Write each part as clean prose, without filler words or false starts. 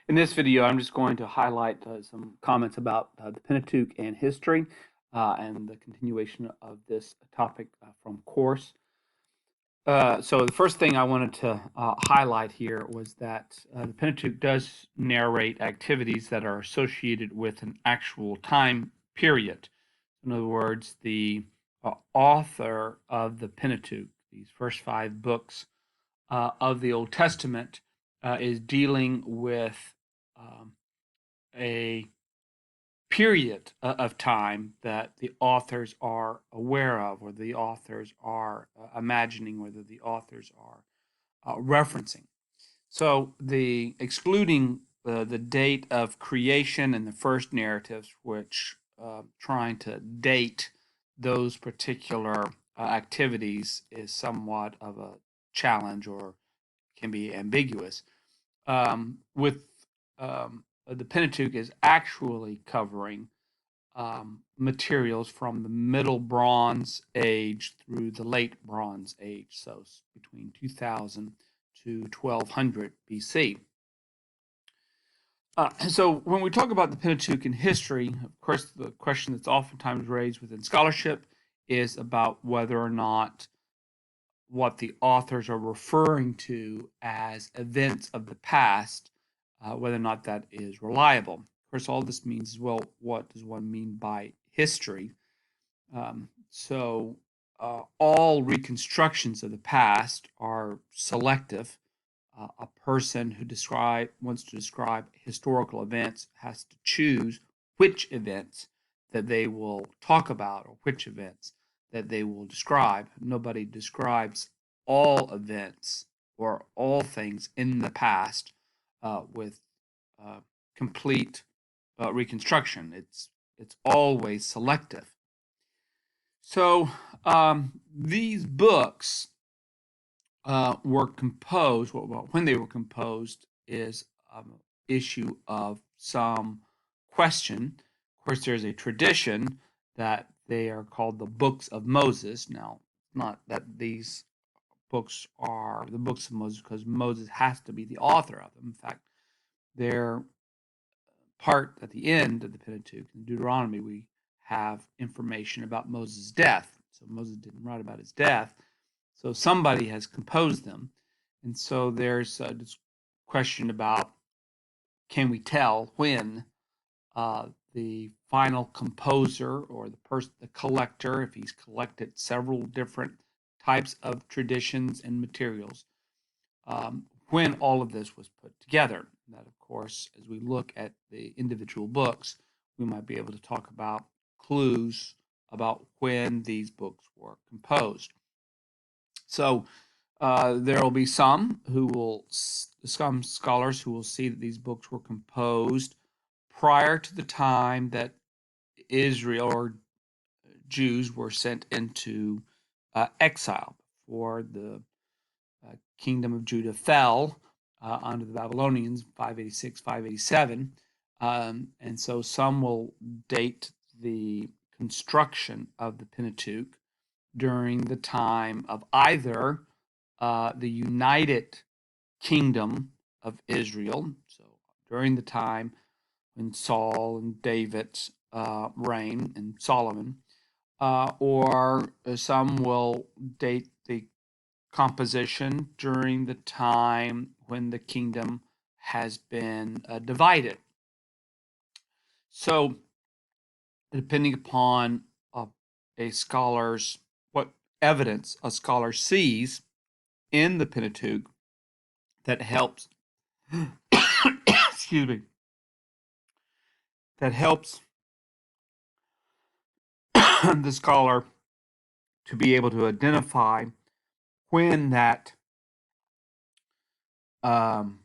In this video, I'm just going to highlight some comments about the Pentateuch and history and the continuation of this topic from course. So the first thing I wanted to highlight here was that the Pentateuch does narrate activities that are associated with an actual time period. In other words, the author of the Pentateuch, these first five books of the Old Testament, is dealing with um, a period of time that the authors are aware of, or the authors are imagining, or the authors are referencing. So the excluding the date of creation in the first narratives, which trying to date those particular activities is somewhat of a challenge or can be ambiguous. With the Pentateuch is actually covering materials from the Middle Bronze Age through the Late Bronze Age, so between 2000 to 1200 BC. So when we talk about the Pentateuch in history, of course, the question that's oftentimes raised within scholarship is about whether or not what the authors are referring to as events of the past, whether or not that is reliable. Of course, all this means is, well, what does one mean by history? So all reconstructions of the past are selective. A person who wants to describe historical events has to choose which events that they will talk about or which events that they will describe. Nobody describes all events or all things in the past with complete reconstruction. It's always selective. So these books were composed. Well, when they were composed is an issue of some question. Of course, there's a tradition that they are called the books of Moses. Now, not that these books are the books of Moses because Moses has to be the author of them. In fact, they're part at the end of the Pentateuch. In Deuteronomy, we have information about Moses' death. So Moses didn't write about his death. So somebody has composed them. And so there's this question about, can we tell when the final composer or the collector, if he's collected several different types of traditions and materials, when all of this was put together. And that, of course, as we look at the individual books, we might be able to talk about clues about when these books were composed. So there will be some scholars who will see that these books were composed prior to the time that Israel or Jews were sent into exile, before the kingdom of Judah fell under the Babylonians, 586, 587. And so some will date the construction of the Pentateuch during the time of either the United Kingdom of Israel, so during the time when Saul and David reign and Solomon, or some will date the composition during the time when the kingdom has been divided. So, depending upon a scholar's what evidence a scholar sees in the Pentateuch that helps excuse me, that helps the scholar to be able to identify when that um,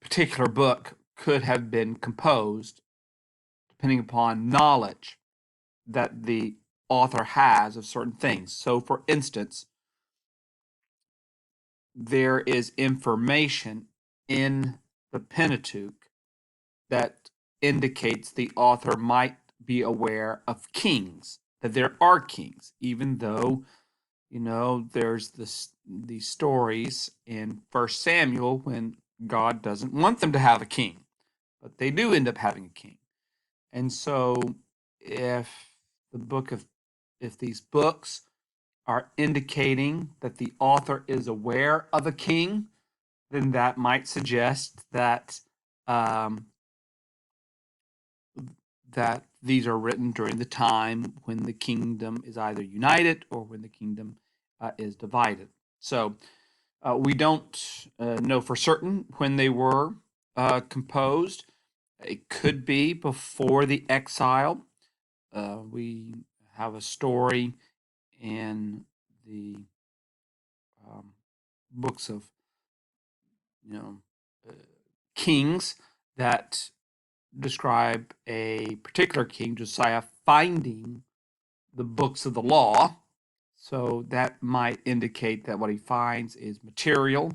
particular book could have been composed, depending upon knowledge that the author has of certain things. So, for instance, there is information in the Pentateuch that indicates the author might be aware of kings, that there are kings, even though, there's these stories in First Samuel when God doesn't want them to have a king, but they do end up having a king. And so if the book of if these books are indicating that the author is aware of a king, then that might suggest that um, that these are written during the time when the kingdom is either united or when the kingdom is divided. So we don't know for certain when they were composed. It could be before the exile. We have a story in the um, books of you know uh, kings that describe a particular king, Josiah, finding the books of the law. So that might indicate that what he finds is material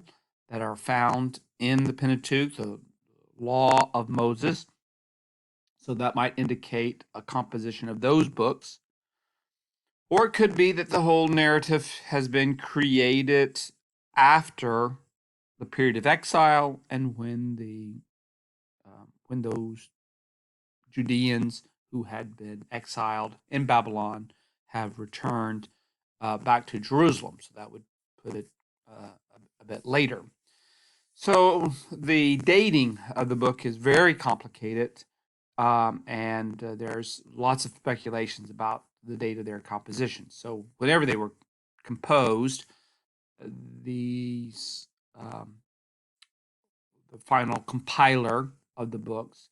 that are found in the Pentateuch, the law of Moses. So that might indicate a composition of those books. Or it could be that the whole narrative has been created after the period of exile and when those Judeans who had been exiled in Babylon have returned back to Jerusalem. So that would put it a bit later. So the dating of the book is very complicated, and there's lots of speculations about the date of their composition. So whenever they were composed, these the final compiler of the books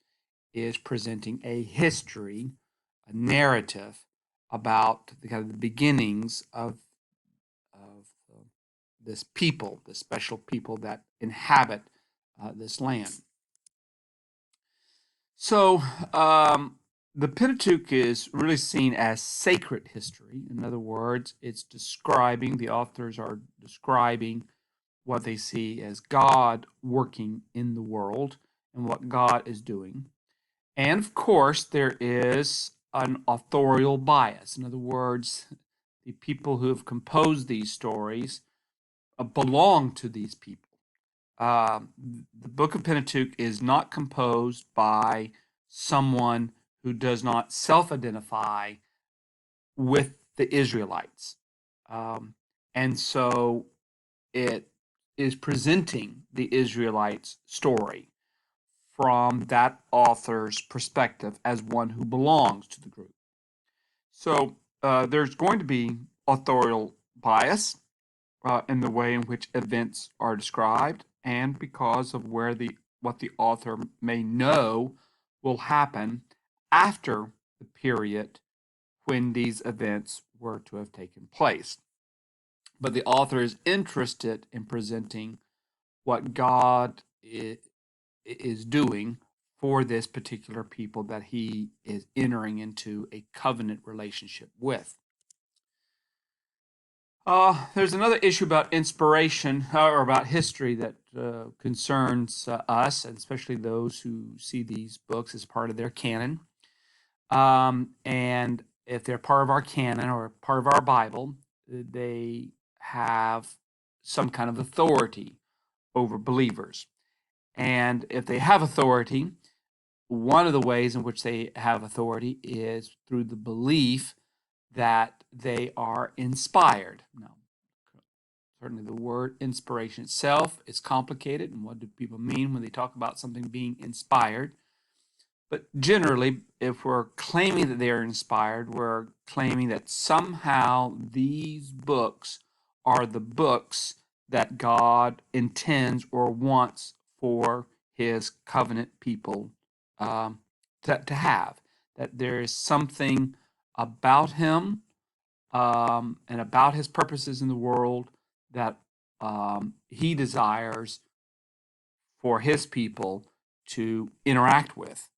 is presenting a history, a narrative about the kind of the beginnings of this people, this special people that inhabit this land. So the Pentateuch is really seen as sacred history. In other words, it's describing, the authors are describing what they see as God working in the world and what God is doing. And of course, there is an authorial bias. In other words, the people who have composed these stories belong to these people. The book of Pentateuch is not composed by someone who does not self identify with the Israelites. Um, and so it is presenting the Israelites' story from that author's perspective as one who belongs to the group. So there's going to be authorial bias in the way in which events are described, and because of where the what the author may know will happen after the period when these events were to have taken place. But the author is interested in presenting what God is doing for this particular people that he is entering into a covenant relationship with. There's another issue about inspiration or about history that concerns us, and especially those who see these books as part of their canon. And if they're part of our canon or part of our Bible, they have some kind of authority over believers. And if they have authority, one of the ways in which they have authority is through the belief that they are inspired. Now, certainly the word inspiration itself is complicated, and what do people mean when they talk about something being inspired? But generally, if we're claiming that they are inspired, we're claiming that somehow these books are the books that God intends or wants for his covenant people to have. That there is something about him and about his purposes in the world that he desires for his people to interact with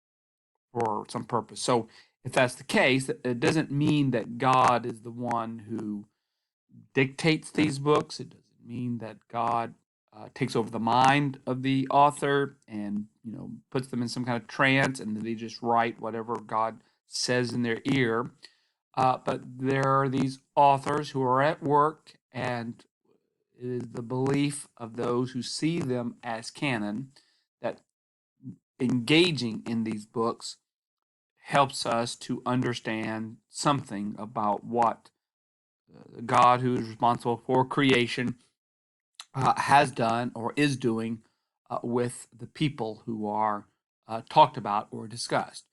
for some purpose. So if that's the case, it doesn't mean that God is the one who dictates these books. It doesn't mean that God takes over the mind of the author and puts them in some kind of trance and they just write whatever God says in their ear. But there are these authors who are at work, and It is the belief of those who see them as canon that engaging in these books helps us to understand something about what God, who is responsible for creation, has done or is doing with the people who are talked about or discussed.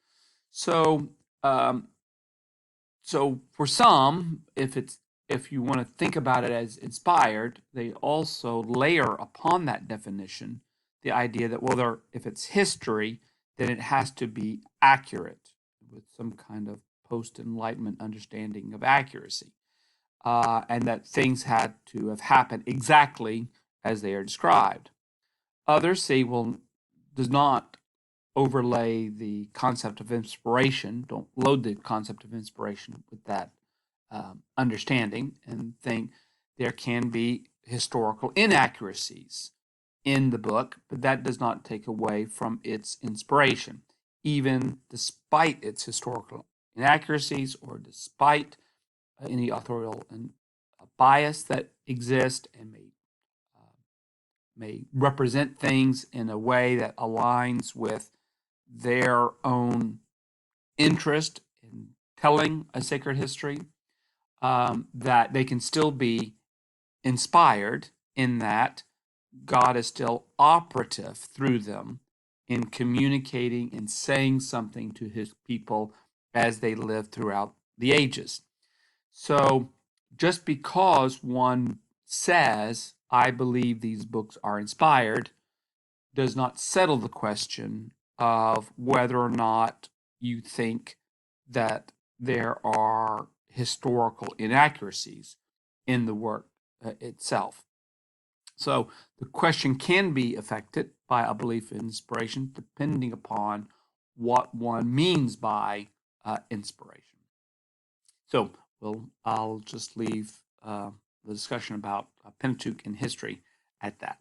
So, um, so for some, if you want to think about it as inspired, they also layer upon that definition the idea that, well, if it's history, then it has to be accurate with some kind of post-enlightenment understanding of accuracy, and that things had to have happened exactly as they are described. Others say, well, does not overlay the concept of inspiration, don't load the concept of inspiration with that understanding, and think there can be historical inaccuracies in the book, but that does not take away from its inspiration, even despite its historical inaccuracies or despite any authorial and bias that exist and may represent things in a way that aligns with their own interest in telling a sacred history, that they can still be inspired in that God is still operative through them in communicating and saying something to his people as they live throughout the ages. So just because one says, I believe these books are inspired, does not settle the question of whether or not you think that there are historical inaccuracies in the work itself. So the question can be affected by a belief in inspiration depending upon what one means by inspiration. So I'll just leave the discussion about Pentateuch and history at that.